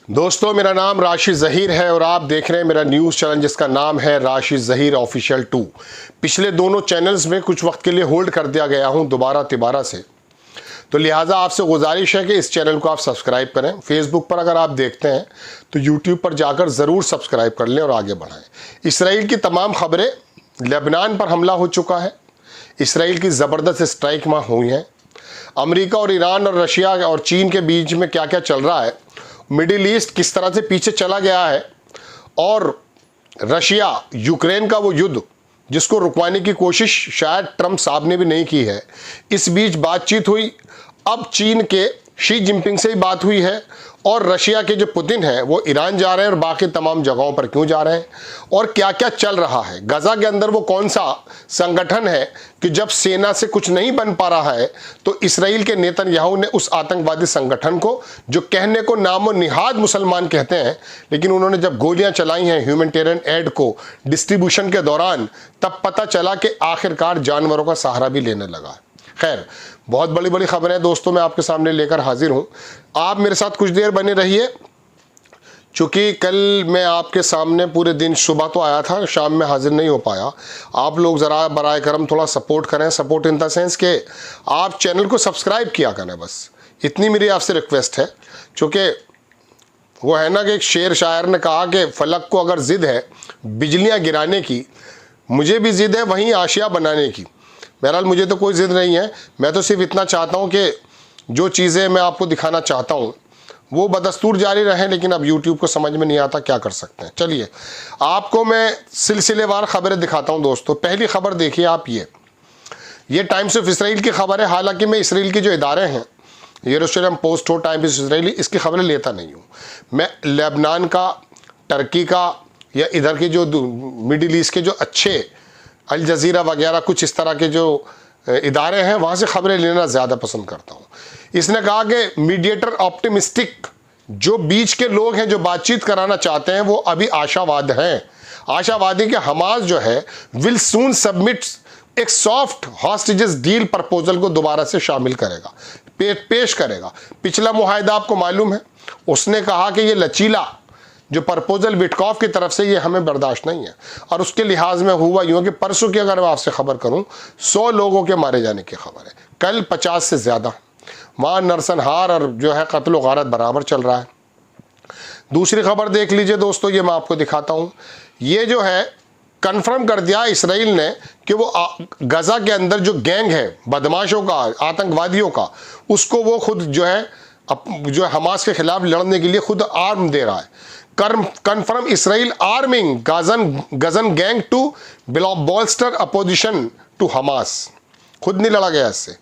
दोस्तों, मेरा नाम राशिद ज़हीर है और आप देख रहे हैं मेरा न्यूज़ चैनल जिसका नाम है राशिद ज़हीर ऑफिशियल 2। पिछले दोनों चैनल्स में कुछ वक्त के लिए होल्ड कर दिया गया हूं दोबारा तिबारा से, तो लिहाजा आपसे गुजारिश है कि इस चैनल को आप सब्सक्राइब करें। फेसबुक पर अगर आप देखते हैं तो यूट्यूब पर जाकर ज़रूर सब्सक्राइब कर लें और आगे बढ़ाएँ। इसराइल की तमाम खबरें, लेबनान पर हमला हो चुका है, इसराइल की ज़बरदस्त स्ट्राइक वहाँ हुई हैं, अमेरिका और ईरान और रशिया और चीन के बीच में क्या क्या चल रहा है, मिडिल ईस्ट किस तरह से पीछे चला गया है, और रशिया यूक्रेन का वो युद्ध जिसको रुकवाने की कोशिश शायद ट्रंप साहब ने भी नहीं की है। इस बीच बातचीत हुई, अब चीन के शी जिनपिंग से ही बात हुई है, और रशिया के जो पुतिन हैं वो ईरान जा रहे हैं और बाकी तमाम जगहों पर क्यों जा रहे हैं, और क्या क्या चल रहा है। गजा के अंदर वो कौन सा संगठन है कि जब सेना से कुछ नहीं बन पा रहा है तो इसराइल के नेतन्याहू ने उस आतंकवादी संगठन को, जो कहने को नामो निहाद मुसलमान कहते हैं, लेकिन उन्होंने जब गोलियां चलाई हैं ह्यूमैनिटेरियन एड को डिस्ट्रीब्यूशन के दौरान, तब पता चला कि आखिरकार जानवरों का सहारा भी लेने लगा। खैर, बहुत बड़ी बड़ी खबरें दोस्तों मैं आपके सामने लेकर हाजिर हूं। आप मेरे साथ कुछ देर बने रहिए, चूँकि कल मैं आपके सामने पूरे दिन, सुबह तो आया था, शाम में हाजिर नहीं हो पाया। आप लोग ज़रा बराए करम थोड़ा सपोर्ट करें, सपोर्ट इन द सेंस के आप चैनल को सब्सक्राइब किया करें, बस इतनी मेरी आपसे रिक्वेस्ट है। चूँकि वो है ना कि एक शेर शायर ने कहा कि फलक को अगर ज़िद है बिजलियाँ गिराने की, मुझे भी ज़िद है वहीं आशिया बनाने की। बहरहाल मुझे तो कोई ज़िद नहीं है, मैं तो सिर्फ इतना चाहता हूँ कि जो चीज़ें मैं आपको दिखाना चाहता हूँ वो बदस्तूर जारी रहें, लेकिन अब YouTube को समझ में नहीं आता क्या कर सकते हैं। चलिए आपको मैं सिलसिलेवार खबरें दिखाता हूँ दोस्तों। पहली खबर देखिए आप, ये टाइम्स ऑफ इसराइल की खबर है। हालांकि मैं इसराइल के जो इदारे हैं, यरूशलेम पोस्ट हो, टाइम्स ऑफ इसराइली, इसकी खबरें लेता नहीं हूँ। मैं लेबनान का, टर्की का, या इधर के जो मिडिल ईस्ट के जो अच्छे अल जज़ीरा वगैरह कुछ इस तरह के जो इदारे हैं वहाँ से खबरें लेना ज़्यादा पसंद करता हूँ। इसने कहा कि मीडिएटर ऑप्टिमिस्टिक, जो बीच के लोग हैं जो बातचीत कराना चाहते हैं वो अभी आशावाद हैं, आशावादी कि हमास जो है विल सून सबमिट एक सॉफ्ट हॉस्टेजेस डील प्रपोजल को दोबारा से शामिल करेगा, पेश करेगा। पिछला मुआहदा आपको मालूम है, उसने कहा कि ये लचीला जो प्रपोजल विटकॉफ की तरफ से, ये हमें बर्दाश्त नहीं है। और उसके लिहाज में हुआ यूँ कि परसों की अगर मैं आपसे खबर करूँ, 100 लोगों के मारे जाने की खबर है, कल 50 से ज़्यादा। वहाँ नरसंहार और जो है कत्ल गारत बराबर चल रहा है। दूसरी खबर देख लीजिए दोस्तों, ये मैं आपको दिखाता हूँ। ये जो है कन्फर्म कर दिया इसराइल ने कि वो गजा के अंदर जो गैंग है बदमाशों का, आतंकवादियों का, उसको वो खुद जो है हमास के खिलाफ लड़ने के लिए खुद आर्म दे रहा है। Confirm Israel arming Gazan gang to bolster opposition to Hamas. खुद नहीं लड़ा गया इससे।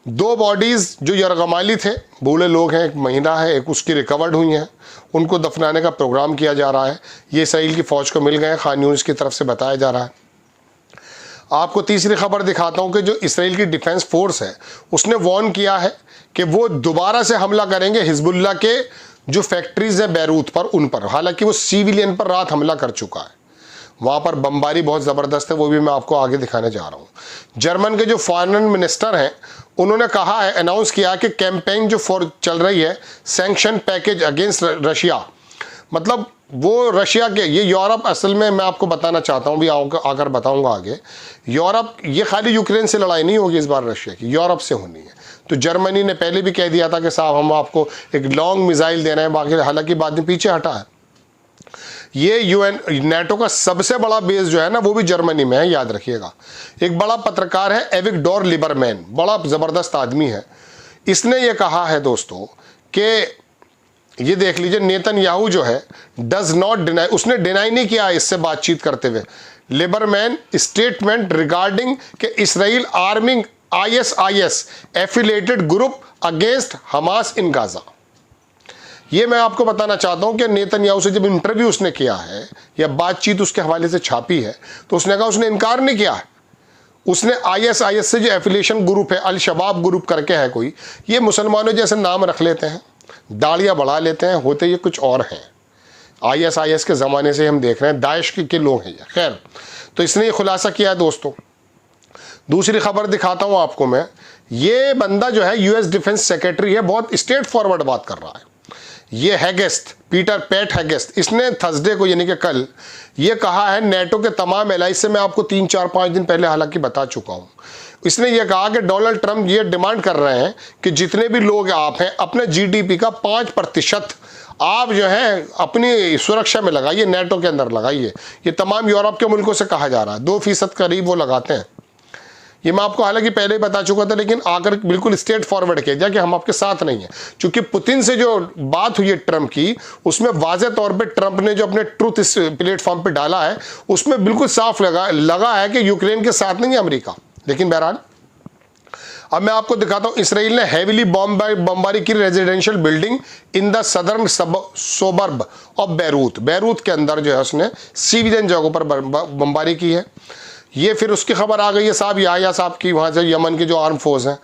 2 बॉडीज़ जो यरगमाली थे, बूढ़े लोग हैं, एक महिला है, एक उसकी रिकवर्ड हुई हैं, उनको दफनाने का प्रोग्राम किया जा रहा है। ये इसराइल की फ़ौज को मिल गए, खान यूनिस की तरफ से बताया जा रहा है। आपको तीसरी खबर दिखाता हूँ कि जो इसराइल की डिफेंस फोर्स है उसने वार्न किया है कि वो दोबारा से हमला करेंगे हिजबुल्लाह के जो फैक्ट्रीज़ हैं बैरूत पर, उन पर। हालांकि वो सिविलियन पर रात हमला कर चुका है, वहाँ पर बमबारी बहुत ज़बरदस्त है, वो भी मैं आपको आगे दिखाने जा रहा हूँ। जर्मन के जो फॉरेन मिनिस्टर हैं उन्होंने कहा है, अनाउंस किया कि कैंपेन जो चल रही है सैंक्शन पैकेज अगेंस्ट रशिया, मतलब वो रशिया के, ये यूरोप असल में मैं आपको बताना चाहता हूँ, भी आकर बताऊँगा आगे। यूरोप, ये खाली यूक्रेन से लड़ाई नहीं होगी इस बार रशिया की, यूरोप से होनी है। तो जर्मनी ने पहले भी कह दिया था कि साहब हम आपको एक लॉन्ग मिसाइल दे रहे हैं, बाकी हालांकि बाद में पीछे हटा है। ये यूएन नेटो का सबसे बड़ा बेस जो है ना वो भी जर्मनी में है, याद रखिएगा। एक बड़ा पत्रकार है एविगडोर लिबरमैन, बड़ा ज़बरदस्त आदमी है। इसने ये कहा है दोस्तों कि ये देख लीजिए, नेतन्याहू जो है डज नॉट डिनाई, उसने डिनाई नहीं किया इससे बातचीत करते हुए। लिबरमैन स्टेटमेंट रिगार्डिंग कि Israel arming ISIS affiliated group against Hamas in Gaza. ये मैं आपको बताना चाहता हूं कि नेतन्याहू से जब इंटरव्यू उसने किया है या बातचीत उसके हवाले से छापी है तो उसने कहा, उसने इनकार नहीं किया है। उसने ISIS से जो एफिलेशन ग्रुप है, अल शबाब ग्रुप करके है कोई, ये मुसलमानों जैसे नाम रख लेते हैं, दाढ़ियाँ बढ़ा लेते हैं, होते ये कुछ और हैं। ISIS के ज़माने से हम देख रहे हैं, दाइश के लोग हैं ये। खैर, तो इसने ये खुलासा किया है दोस्तों। दूसरी खबर दिखाता हूँ आपको मैं। ये बंदा जो है US डिफेंस सेक्रेटरी है, बहुत स्ट्रेट फॉरवर्ड बात कर रहा है। ये हैगेस्ट, पीटर पैट हैगेस्ट, इसने थर्सडे को यानी कि कल ये कहा है नेटो के तमाम एलाइज से, मैं आपको 3-4-5 दिन पहले हालांकि बता चुका हूँ। इसने ये कहा कि डोनाल्ड ट्रंप ये डिमांड कर रहे हैं कि जितने भी लोग आप हैं अपने जीडीपी का 5% आप जो है अपनी सुरक्षा में लगाइए, नेटो के अंदर लगाइए। ये तमाम यूरोप के मुल्कों से कहा जा रहा है, 2% करीब वो लगाते हैं। ये मैं आपको हालांकि पहले ही बता चुका था, लेकिन आकर बिल्कुल स्ट्रेट फॉरवर्ड किया जाए कि हम आपके साथ नहीं हैं। क्योंकि पुतिन से जो बात हुई है ट्रंप की, उसमें वाज़े तौर पे ट्रंप ने जो अपने ट्रूथ इस प्लेटफॉर्म पे डाला है उसमें बिल्कुल साफ लगा है कि यूक्रेन के साथ नहीं है अमेरिका। लेकिन बहरहाल अब मैं आपको दिखाता हूं, इसराइल ने हैवीली बमबारी की residential building in the southern suburb of Beirut के अंदर जो है उसने सिविलियन जगहों पर बमबारी की है। ये फिर उसकी खबर आ गई है साहब याह्या साहब की, वहाँ से यमन के जो आर्म फोर्स हैं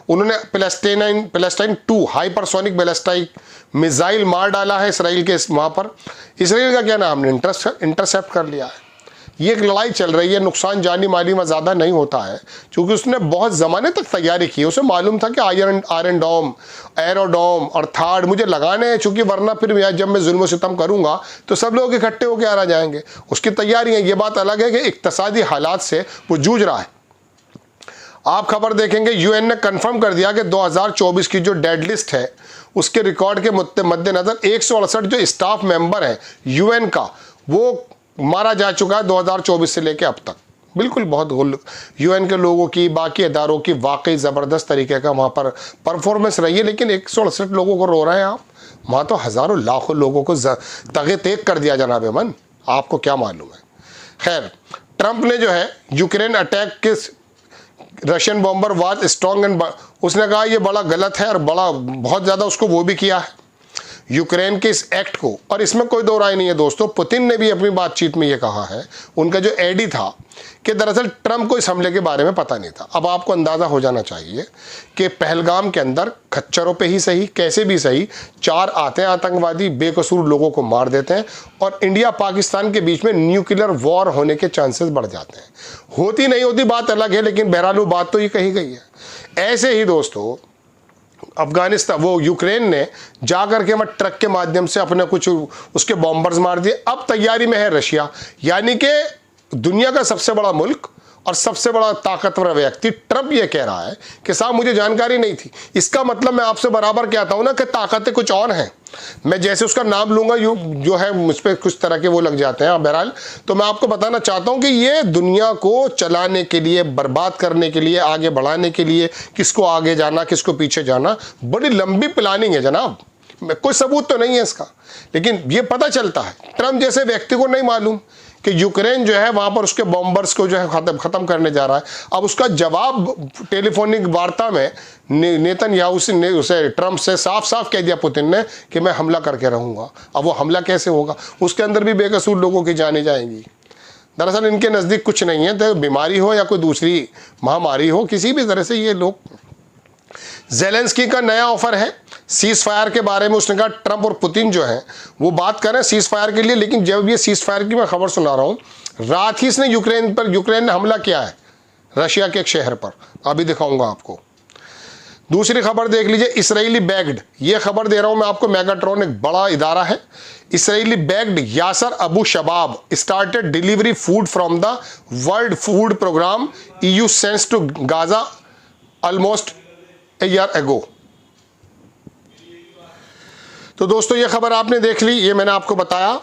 उन्होंने पैलेस्टाइन 2 हाइपरसोनिक बैलिस्टिक मिसाइल मार डाला है इसराइल के वहाँ पर। इसराइल का क्या नाम ने इंटरसेप्ट कर लिया है। ये एक लड़ाई चल रही है, नुकसान जानी माली में ज़्यादा नहीं होता है क्योंकि उसने बहुत ज़माने तक तैयारी की। उसे मालूम था कि आयरन डोम, एरोडोम और थार्ड मुझे लगाने हैं, चूँकि वरना फिर जब मैं जुल्म सितम करूँगा तो सब लोग इकट्ठे होकर आ जाएंगे। उसकी तैयारी है। ये बात अलग है कि इक्तसादी हालात से वो जूझ रहा है। आप खबर देखेंगे यूएन ने कंफर्म कर दिया कि 2024 की जो डेड लिस्ट है उसके रिकॉर्ड के मद्देनज़र 168 जो स्टाफ मेंबर हैं यूएन का वो मारा जा चुका है 2024 से लेकर अब तक। बिल्कुल बहुत यूएन के लोगों की, बाकी इदारों की वाकई ज़बरदस्त तरीके का वहाँ पर परफॉर्मेंस रही है। लेकिन 168 लोगों को रो रहे हैं आप, वहाँ तो हज़ारों लाखों लोगों को तगे तेग कर दिया जनाब मन, आपको क्या मालूम है। खैर, ट्रंप ने जो है यूक्रेन अटैक के Russian bomber was strong and, उसने कहा ये बड़ा गलत है और बहुत ज़्यादा उसको वो भी किया है यूक्रेन के इस एक्ट को, और इसमें कोई दो राय नहीं है दोस्तों। पुतिन ने भी अपनी बातचीत में ये कहा है, उनका जो एडी था, कि दरअसल ट्रंप को इस हमले के बारे में पता नहीं था। अब आपको अंदाज़ा हो जाना चाहिए कि पहलगाम के अंदर खच्चरों पे ही सही, कैसे भी सही, 4 आते हैं आतंकवादी, बेकसूर लोगों को मार देते हैं और इंडिया पाकिस्तान के बीच में न्यूक्लियर वॉर होने के चांसेस बढ़ जाते हैं। होती नहीं होती बात अलग है, लेकिन बहरहाल बात तो ये कही गई है। ऐसे ही दोस्तों अफगानिस्तान, वो यूक्रेन ने जाकर के वहाँ ट्रक के माध्यम से अपने कुछ उसके बॉम्बर्स मार दिए। अब तैयारी में है रशिया, यानी कि दुनिया का सबसे बड़ा मुल्क और सबसे बड़ा ताकतवर व्यक्ति ट्रंप ये कह रहा है कि साहब मुझे जानकारी नहीं थी। इसका मतलब मैं आपसे बराबर कहता हूं ना कि ताकतें कुछ और हैं। मैं जैसे उसका नाम लूंगा जो है मुझ पर कुछ तरह के वो लग जाते हैं। बहरहाल तो मैं आपको बताना चाहता हूं कि ये दुनिया को चलाने के लिए, बर्बाद करने के लिए, आगे बढ़ाने के लिए, किसको आगे जाना किसको पीछे जाना, बड़ी लंबी प्लानिंग है जनाब। कोई सबूत तो नहीं है इसका, लेकिन ये पता चलता है ट्रंप जैसे व्यक्ति को नहीं मालूम कि यूक्रेन जो है वहाँ पर उसके बॉम्बर्स को जो है ख़त्म करने जा रहा है। अब उसका जवाब टेलीफोनिक वार्ता में नेतन्याहू ने उसे ट्रंप से साफ साफ कह दिया पुतिन ने कि मैं हमला करके रहूँगा। अब वो हमला कैसे होगा, उसके अंदर भी बेकसूर लोगों की जानें जाएंगी। दरअसल इनके नज़दीक कुछ नहीं है, तो बीमारी हो या कोई दूसरी महामारी हो, किसी भी तरह से ये लोग। ज़ेलेंस्की का नया ऑफर है सीज फायर के बारे में। उसने कहा ट्रंप और पुतिन जो हैं वो बात करें सीज फायर के लिए, लेकिन जब ये सीज फायर की मैं खबर सुना रहा हूँ, रात ही इसने यूक्रेन ने हमला किया है रशिया के एक शहर पर, अभी दिखाऊंगा आपको। दूसरी खबर देख लीजिए, इसराइली बैग्ड, ये खबर दे रहा हूँ मैं आपको, मेगाट्रॉन एक बड़ा इदारा है, Israeli bagged Yasser Abu Shabab started delivery food from the world food programme EU sends to Gaza almost a year ago. तो दोस्तों ये खबर आपने देख ली, ये मैंने आपको बताया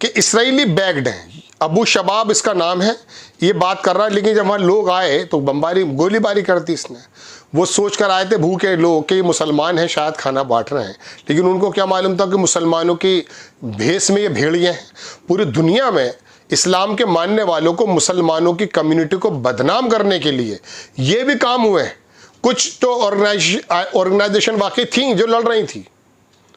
कि इसराइली बैग्ड हैं, अबू शबाब इसका नाम है, ये बात कर रहा है। लेकिन जब वहाँ लोग आए तो गोलीबारी कर दी इसने। वो सोच कर आए थे भूखे लोग कि मुसलमान हैं शायद खाना बांट रहे हैं, लेकिन उनको क्या मालूम था कि मुसलमानों की भेष में ये भेड़िए हैं। पूरी दुनिया में इस्लाम के मानने वालों को, मुसलमानों की कम्युनिटी को बदनाम करने के लिए ये भी काम हुए हैं। कुछ तो ऑर्गेनाइजेशन वाकई थी जो लड़ रही थी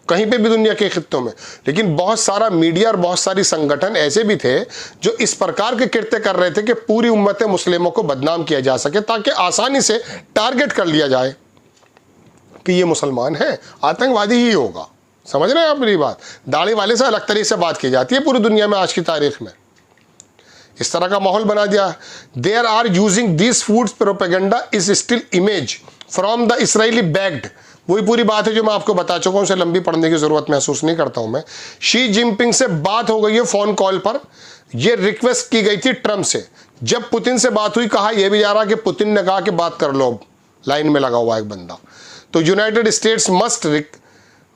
कहीं पे भी दुनिया के खित्तों में, लेकिन बहुत सारा मीडिया और बहुत सारी संगठन ऐसे भी थे जो इस प्रकार के कृत्य कर रहे थे कि पूरी उम्मत मुस्लिमों को बदनाम किया जा सके, ताकि आसानी से टारगेट कर लिया जाए कि ये मुसलमान है, आतंकवादी ही होगा। समझ रहे हैं आप मेरी बात? दाढ़ी वाले से अलग तरीके से बात की जाती है पूरी दुनिया में आज की तारीख में। इस तरह का माहौल बना दिया। There are using this foods propaganda is still image from the Israeli bagged वही पूरी बात है जो मैं आपको बता चुका हूं, उसे लंबी पढ़ने की जरूरत महसूस नहीं करता हूं मैं। शी जिनपिंग से बात हो गई है फोन कॉल पर, यह रिक्वेस्ट की गई थी ट्रंप से। जब पुतिन से बात हुई, कहा यह भी जा रहा कि पुतिन ने कहा कि बात कर लो, लाइन में लगा हुआ एक बंदा। तो United States must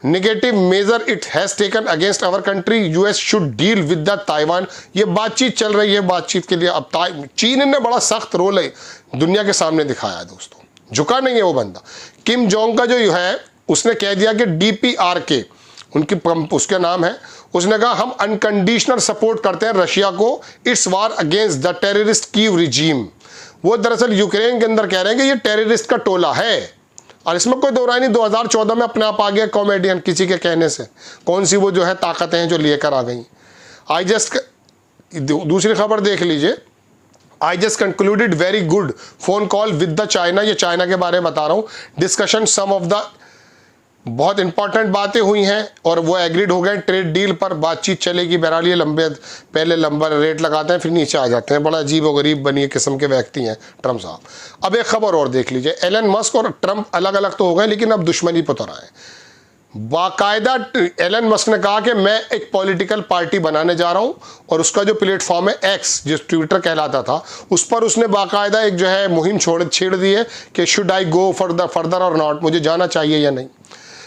negative measure it has taken against our country, US should deal with the Taiwan. ये बातचीत चल रही है, बातचीत के लिए अब चीन ने बड़ा सख्त रोल है दुनिया के सामने दिखाया है दोस्तों, झुका नहीं है वो बंदा। किम जोंग का जो है उसने कह दिया कि DPRK उनकी उसका नाम है, उसने कहा हम अनकंडीशनल सपोर्ट करते हैं रशिया को, it's war against the terrorist Kyiv regime. वो दरअसल यूक्रेन के अंदर कह रहे हैं कि ये टेररिस्ट का टोला है, और इसमें कोई दो राय नहीं। 2014 में अपने आप आ गया कॉमेडियन किसी के कहने से, कौन सी वो जो है ताकतें हैं जो लेकर आ गई। दूसरी खबर देख लीजिए, I just concluded very good phone call with the China, ये चाइना के बारे में बता रहा हूँ। डिस्कशन सम ऑफ द, बहुत इंपॉर्टेंट बातें हुई हैं और वो एग्रीड हो गए ट्रेड डील पर, बातचीत चलेगी। बहरहाल ये पहले लंबा रेट लगाते हैं फिर नीचे आ जाते हैं, बड़ा अजीब और गरीब बनी किस्म के व्यक्ति हैं ट्रंप साहब। अब एक खबर और देख लीजिए, एलन मस्क और ट्रंप अलग अलग तो हो गए लेकिन अब दुश्मनी पर उतर आए। बाकायदा एलन मस्क ने कहा कि मैं एक पॉलिटिकल पार्टी बनाने जा रहा हूं, और उसका जो प्लेटफॉर्म है एक्स, जो ट्विटर कहलाता था, उस पर उसने बाकायदा एक जो है मुहिम छेड़ दी है कि शुड आई गो फर्दर और नॉट, मुझे जाना चाहिए या नहीं।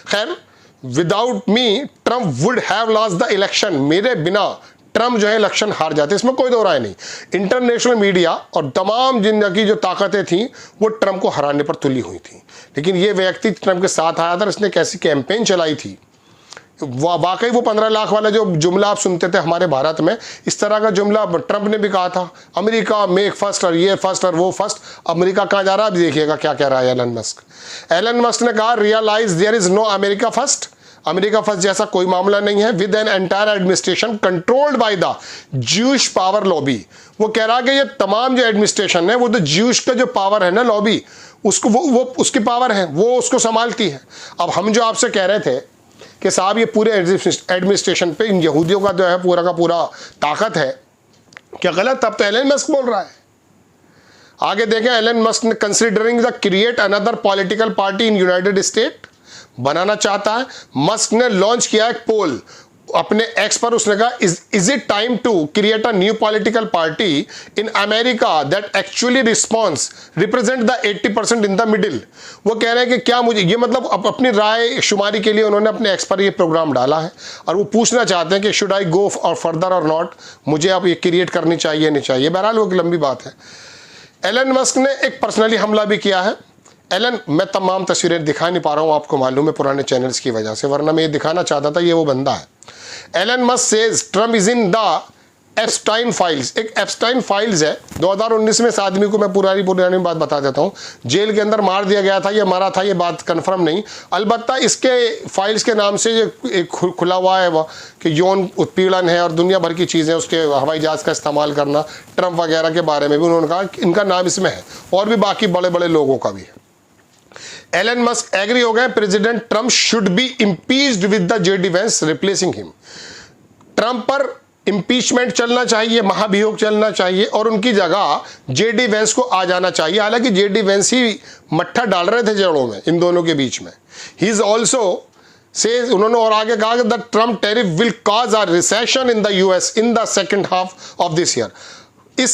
खैर, without me Trump would have lost the election, मेरे बिना ट्रंप जो है इलेक्शन हार जाते, इसमें कोई दो राय नहीं। इंटरनेशनल मीडिया और तमाम जिंदगी जो ताकतें थी वो ट्रंप को हराने पर तुली हुई थी, लेकिन ये व्यक्ति ट्रंप के साथ आया था, इसने कैसी कैंपेन चलाई थी। वाकई वो 15 लाख वाला जो जुमला आप सुनते थे हमारे भारत में, इस तरह का जुमला ट्रंप ने भी कहा था, अमेरिका मेक फर्स्ट और ये फर्स्ट और वो फर्स्ट। अमेरिका कहाँ जा रहा है अब देखिएगा क्या कह रहा है एलन मस्क। एलन मस्क ने कहा realise there is no America first, America first जैसा कोई मामला नहीं है, with an entire administration controlled by the Jewish power lobby. वो कह रहा है कि ये तमाम जो एडमिनिस्ट्रेशन है वो तो ज्यूश का जो पावर है ना, लॉबी, उसको वो उसकी पावर है, वो उसको संभालती है। अब हम जो आपसे कह रहे थे कि साहब ये पूरे एडमिनिस्ट्रेशन पे इन यहूदियों का जो है पूरा का पूरा ताकत है, क्या गलत? तब तो एलन मस्क बोल रहा है। आगे देखें, एलन मस्क ने considering the create another political party in United State, बनाना चाहता है। मस्क ने लॉन्च किया एक पोल अपने एक्स पर, उसने कहा is it time to create a new political party in America that actually represent the 80% in the middle. वो कह रहे हैं कि क्या मुझे ये मतलब अपनी राय शुमारी के लिए उन्होंने अपने एक्स पर ये प्रोग्राम डाला है, और वो पूछना चाहते हैं कि शुड आई गो और फर्दर और नॉट, मुझे अब ये क्रिएट करनी चाहिए नहीं चाहिए। बहरहाल वो एक लंबी बात है। एलन मस्क ने एक पर्सनली हमला भी किया है। एलन, मैं तमाम तस्वीरें दिखा नहीं पा रहा हूँ, आपको मालूम है पुराने चैनल्स की वजह से, वरना मैं ये दिखाना चाहता था, ये वो बंदा है। Elon Musk says Trump is in the Epstein files. एक एप्स्टाइन फाइल्स है 2019 में, इस आदमी को मैं पुरानी बात बता देता हूँ, जेल के अंदर मार दिया गया था या मारा था ये बात कंफर्म नहीं, अलबत्ता इसके फाइल्स के नाम से एक खुला हुआ है कि यौन उत्पीड़न है और दुनिया भर की चीज़ें, उसके हवाई जहाज़ का इस्तेमाल करना, ट्रंप वगैरह के बारे में भी उन्होंने कहा इनका नाम इसमें है, और भी बाकी बड़े बड़े लोगों का भी है। एलन मस्क एग्री हो गए president Trump should be impeached with the JD Vance replacing him. Trump पर इंपीचमेंट चलना चाहिए, महाभियोग चलना चाहिए, और उनकी जगह जेडी वेंस को आ जाना चाहिए। हालांकि जेडी वेंस ही मट्ठा डाल रहे थे जड़ों में इन दोनों के बीच में। ही इज ऑल्सो से उन्होंने और आगे कहा the Trump tariff will cause a recession in the US in the second half of this year. इस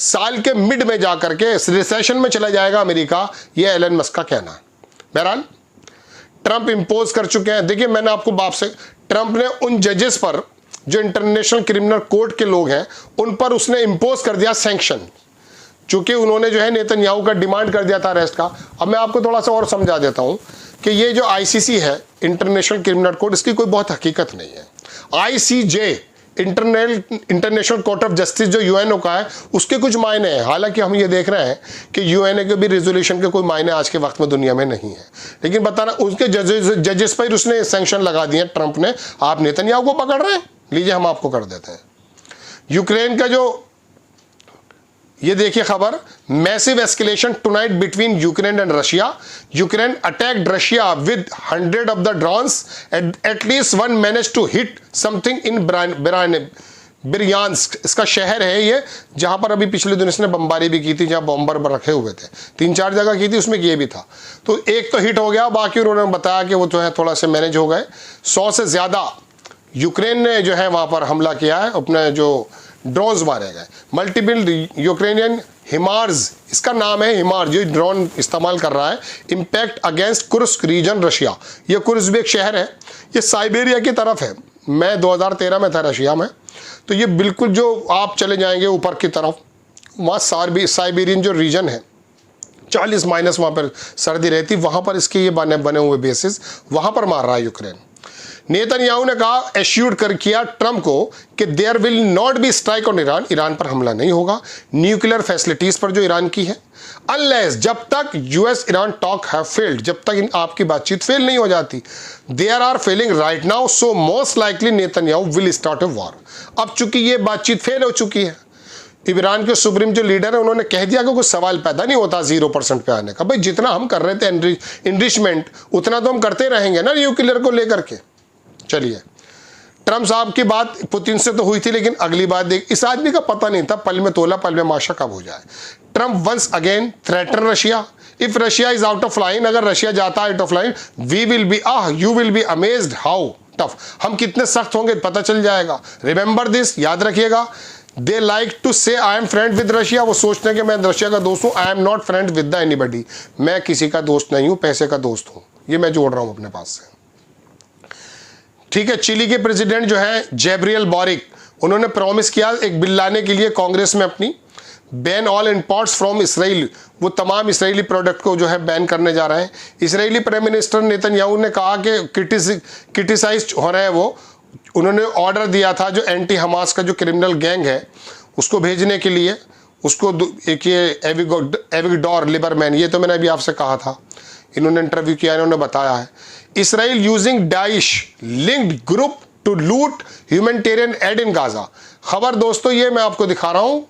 साल के मिड में जाकर के रिसेशन में चला जाएगा अमेरिका, यह एलन मस्क का कहना है। बहरहाल ट्रंप इंपोज कर चुके हैं। देखिए, मैंने आपको बाप से, ट्रंप ने उन जजेस पर जो इंटरनेशनल क्रिमिनल कोर्ट के लोग हैं उन पर उसने इंपोज कर दिया सैंक्शन, चूंकि उन्होंने जो है नेतन्याहू का डिमांड कर दिया था अरेस्ट का। अब मैं आपको थोड़ा सा और समझा देता हूं कि ये जो आईसीसी है, इंटरनेशनल क्रिमिनल कोर्ट, इसकी कोई बहुत हकीकत नहीं है। ICJ, international court of justice जो यूएनओ का है, उसके कुछ मायने हैं। हालांकि हम ये देख रहे हैं कि यूएनओ के भी रेजोल्यूशन के कोई मायने आज के वक्त में दुनिया में नहीं है, लेकिन बताना उसके जजेस पर उसने सैंक्शन लगा दिए ट्रंप ने। आप नेतन्याहू को पकड़ रहे हैं, लीजिए हम आपको कर देते हैं। यूक्रेन का जो ये देखिए खबर, massive escalation tonight between Ukraine and Russia. Ukraine attacked Russia with 100 of the drones, at least one manage to hit something in Bryansk इसका शहर है ये, जहां पर अभी पिछले दिन इसने बमबारी भी की थी, जहां बॉम्बर रखे हुए थे, 3-4 जगह की थी, उसमें ये भी था। तो एक तो हिट हो गया, बाकी उन्होंने बताया कि वो जो है थोड़ा सा मैनेज हो गए। 100 से ज़्यादा यूक्रेन ने जो है वहाँ पर हमला किया है, अपने जो ड्रोन्स मारे गए। मल्टीपल यूक्रेनियन हिमार्स, इसका नाम है हिमार, जो ड्रोन इस्तेमाल कर रहा है, impact against Kursk region Russia. ये कुर्स्क भी एक शहर है, ये साइबेरिया की तरफ है। मैं 2013 में था रशिया में, तो ये बिल्कुल जो आप चले जाएंगे ऊपर की तरफ, वहाँ साइबेरियन जो रीजन है 40 माइनस वहाँ पर सर्दी रहती, वहाँ पर इसके ये बने हुए बेसिस, वहाँ पर मार रहा है यूक्रेन। नेतन्याहू ने कहा, एश्योर्ड कर किया ट्रंप को कि there will not be strike on Iran, Iran पर हमला नहीं होगा न्यूक्लियर फैसिलिटीज पर जो ईरान की है, अनलेस, जब तक US Iran talk have failed, जब तक आपकी बातचीत फेल नहीं हो जाती। There are failing right now, so most likely Netanyahu will start a war. अब चूंकि ये बातचीत फेल हो चुकी है, ईरान के सुप्रीम जो लीडर है उन्होंने कह दिया कि कोई सवाल पैदा नहीं होता 0% पे आने का। भाई जितना हम कर रहे थे इनरिचमेंट, उतना तो हम करते रहेंगे ना न्यूक्लियर को लेकर के। चलिए, ट्रम्प साहब की बात पुतिन से तो हुई थी, लेकिन अगली बात देख, इस आदमी का पता नहीं था पल में तोला पल में माशा कब हो जाए। Trump once again threaten Russia, if Russia is out of line, अगर रशिया जाता है out of line, we will be you will be amazed how tough, हम कितने सख्त होंगे पता चल जाएगा। रिमेंबर दिस, याद रखिएगा। दे लाइक टू से I am friend with Russia, वो सोचते हैं कि मैं रशिया का दोस्त हूँ। I am not friend with the anybody, मैं किसी का दोस्त नहीं हूँ, पैसे का दोस्त हूँ। ये मैं जोड़ रहा हूँ अपने पास से, ठीक है। चिली के प्रेसिडेंट जो है जैब्रियल बॉरिक, उन्होंने प्रॉमिस किया एक बिल लाने के लिए कांग्रेस में अपनी, ban all imports from Israel, वो तमाम इसराइली प्रोडक्ट को जो है बैन करने जा रहे हैं। इसराइली प्राइम मिनिस्टर नेतन्याहू ने कहा कि क्रिटिसाइज हो रहे हैं वो, उन्होंने ऑर्डर दिया था जो एंटी हमास का जो क्रिमिनल गैंग है उसको भेजने के लिए, उसको एक ये एविगडोर लिबरमैन, ये तो मैंने अभी आपसे कहा था, इन्होंने इंटरव्यू किया, इन्होंने बताया है। Israel using Daesh linked group to loot humanitarian aid in Gaza. खबर दोस्तों ये मैं आपको दिखा रहा हूं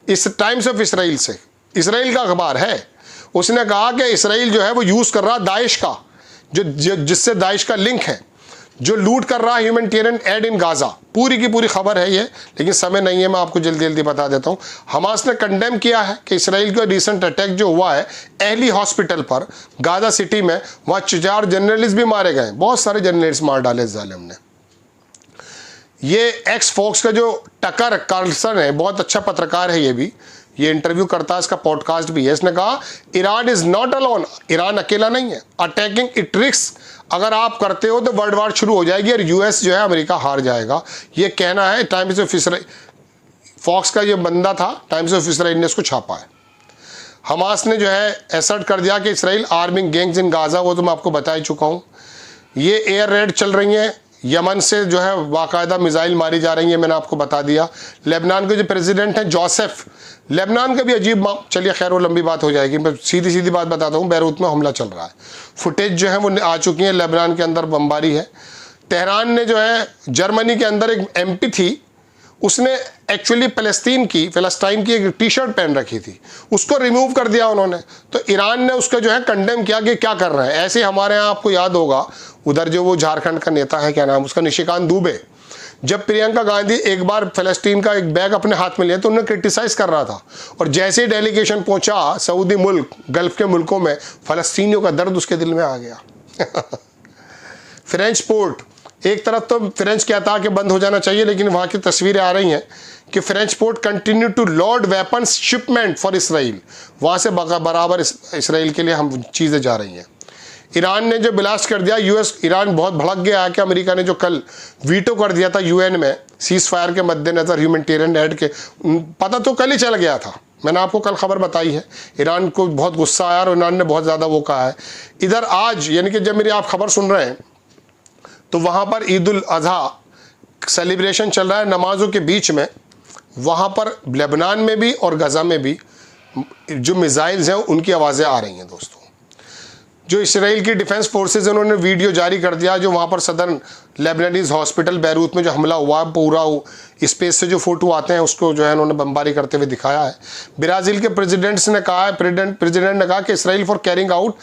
इस टाइम्स ऑफ इसराइल से, इसराइल का अखबार है। उसने कहा कि इसराइल जो है वो यूज कर रहा दाइश का, जिससे दाइश का लिंक है, जो लूट कर रहा है ह्यूमैनिटेरियन एड इन गाजा। पूरी की पूरी खबर है ये, लेकिन समय नहीं है, मैं आपको जल्दी जल्दी बता देता हूँ। हमास ने कंडेम किया है कि इसराइल का रिसेंट अटैक जो हुआ है एहली हॉस्पिटल पर गाजा सिटी में, वहाँ 4 जर्नलिस्ट भी मारे गए, बहुत सारे जर्नलिस्ट मार डाले जालिम ने। ये एक्स फोक्स का जो टकर कार्लसन है, बहुत अच्छा पत्रकार है ये भी, ये इंटरव्यू करता है, इसका पॉडकास्ट भी है। इसने कहा Iran is not alone, Iran अकेला नहीं है, अटैकिंग इट रिस्क, अगर आप करते हो तो वर्ल्ड वार शुरू हो जाएगी और यूएस जो है अमेरिका हार जाएगा। ये कहना है टाइम्स ऑफ इसराइल, फॉक्स का ये बंदा था, टाइम्स ऑफ इसराइल ने इसको छापा है। हमास ने जो है असर्ट कर दिया कि Israel arming gangs in Gaza, वो तो मैं आपको बता ही चुका हूँ। ये एयर रेड चल रही हैं, यमन से जो है बाकायदा मिसाइल मारी जा रही है, मैंने आपको बता दिया। लेबनान के जो प्रेसिडेंट हैं जोसेफ, लेबनान का भी अजीब, चलिए खैर वो लंबी बात हो जाएगी, मैं सीधी सीधी बात बताता हूँ। बैरूत में हमला चल रहा है, फुटेज जो है वो आ चुकी है, लेबनान के अंदर बमबारी है। तेहरान ने जो है, जर्मनी के अंदर एक एमपी थी, उसने एक्चुअली फ़लस्तीन की एक टी शर्ट पहन रखी थी, उसको रिमूव कर दिया उन्होंने। तो ईरान ने उसका जो है कंडेम किया कि क्या कर रहे हैं। ऐसे हमारे यहाँ आपको याद होगा, उधर जो वो झारखंड का नेता है, क्या नाम उसका, निशिकांत दुबे, जब प्रियंका गांधी एक बार फ़लस्तीन का एक बैग अपने हाथ में लिया तो उन्हें क्रिटिसाइज़ कर रहा था, और जैसे ही डेलीगेशन पहुंचा सऊदी मुल्क, गल्फ़ के मुल्कों में, फ़लस्तीनियों का दर्द उसके दिल में आ गया। फ्रेंच पोर्ट, एक तरफ तो फ्रेंच कहता कि बंद हो जाना चाहिए, लेकिन वहाँ की तस्वीरें आ रही हैं कि French port continue to load weapons shipment for Israel, वहाँ से बराबर इसराइल के लिए हम चीज़ें जा रही हैं। ईरान ने जो ब्लास्ट कर दिया, यूएस, ईरान बहुत भड़क गया है कि अमेरिका ने जो कल वीटो कर दिया था यूएन में सीज फायर के मद्देनज़र ह्यूमैनिटेरियन एड के, पता तो कल ही चल गया था, मैंने आपको कल खबर बताई है। ईरान को बहुत गुस्सा आया और ईरान ने बहुत ज़्यादा वो कहा है। इधर आज यानी कि जब मेरी आप खबर सुन रहे हैं तो वहाँ पर ईद उल अज़हा सेलिब्रेशन चल रहा है नमाज़ों के बीच में, वहाँ पर लेबनान में भी और गज़ा में भी जो मिसाइल्स हैं उनकी आवाज़ें आ रही हैं दोस्तों। जो इसराइल की डिफेंस फोर्सेज उन्होंने वीडियो जारी कर दिया, जो वहाँ पर सदर्न लेबनानीज हॉस्पिटल बैरूत में जो हमला हुआ, पूरा स्पेस से जो फोटो आते हैं उसको जो है उन्होंने बमबारी करते हुए दिखाया है। ब्राज़ील के प्रेसिडेंट ने कहा है, प्रेसिडेंट ने कहा कि Israel for carrying out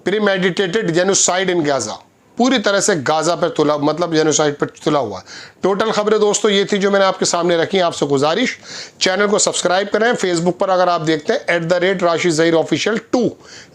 premeditated genocide in Gaza, पूरी तरह से गाजा पर तुला, मतलब जेनोसाइड पर तुला हुआ। टोटल खबरें दोस्तों ये थी जो मैंने आपके सामने रखी। आपसे गुजारिश, चैनल को सब्सक्राइब करें। फेसबुक पर अगर आप देखते हैं @राशिद ज़हीर ऑफिशियल 2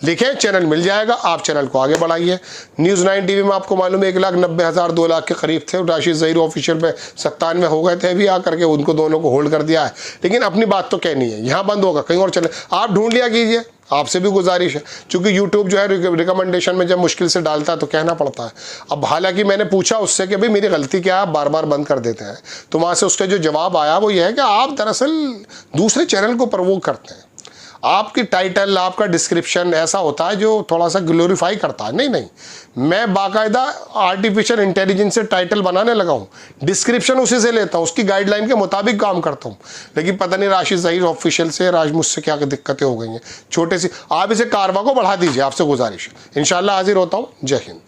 लिखें, चैनल मिल जाएगा। आप चैनल को आगे बढ़ाइए। न्यूज़ 9 टीवी में आपको मालूम है 1,90,000 2 लाख के करीब थे, राशिद ज़हीर ऑफिशियल में 97 हो गए थे। अभी आकर के उनको दोनों को होल्ड कर दिया है, लेकिन अपनी बात तो कहनी है। यहाँ बंद होगा, कहीं और चैनल आप ढूंढ लिया कीजिए। आपसे भी गुजारिश है, क्योंकि यूट्यूब जो है रिकमेंडेशन में जब मुश्किल से डालता है तो कहना पड़ता है। अब हालांकि मैंने पूछा उससे कि भाई मेरी गलती क्या है, आप बार बार बंद कर देते हैं, तो वहाँ से उसका जो जवाब आया वो ये है कि आप दरअसल दूसरे चैनल को प्रवोक करते हैं। आपकी टाइटल, आपका डिस्क्रिप्शन ऐसा होता है जो थोड़ा सा ग्लोरीफाई करता है। नहीं, मैं बाकायदा आर्टिफिशियल इंटेलिजेंस से टाइटल बनाने लगा हूँ, डिस्क्रिप्शन उसी से लेता हूँ, उसकी गाइडलाइन के मुताबिक काम करता हूँ। लेकिन पता नहीं राशिद ज़हीर ऑफिशियल से राज मुझसे क्या दिक्कतें हो गई हैं। छोटे सी आप इसे कारवा को बढ़ा दीजिए, आपसे गुजारिश। इंशाल्लाह हाजिर होता हूँ। जय हिंद।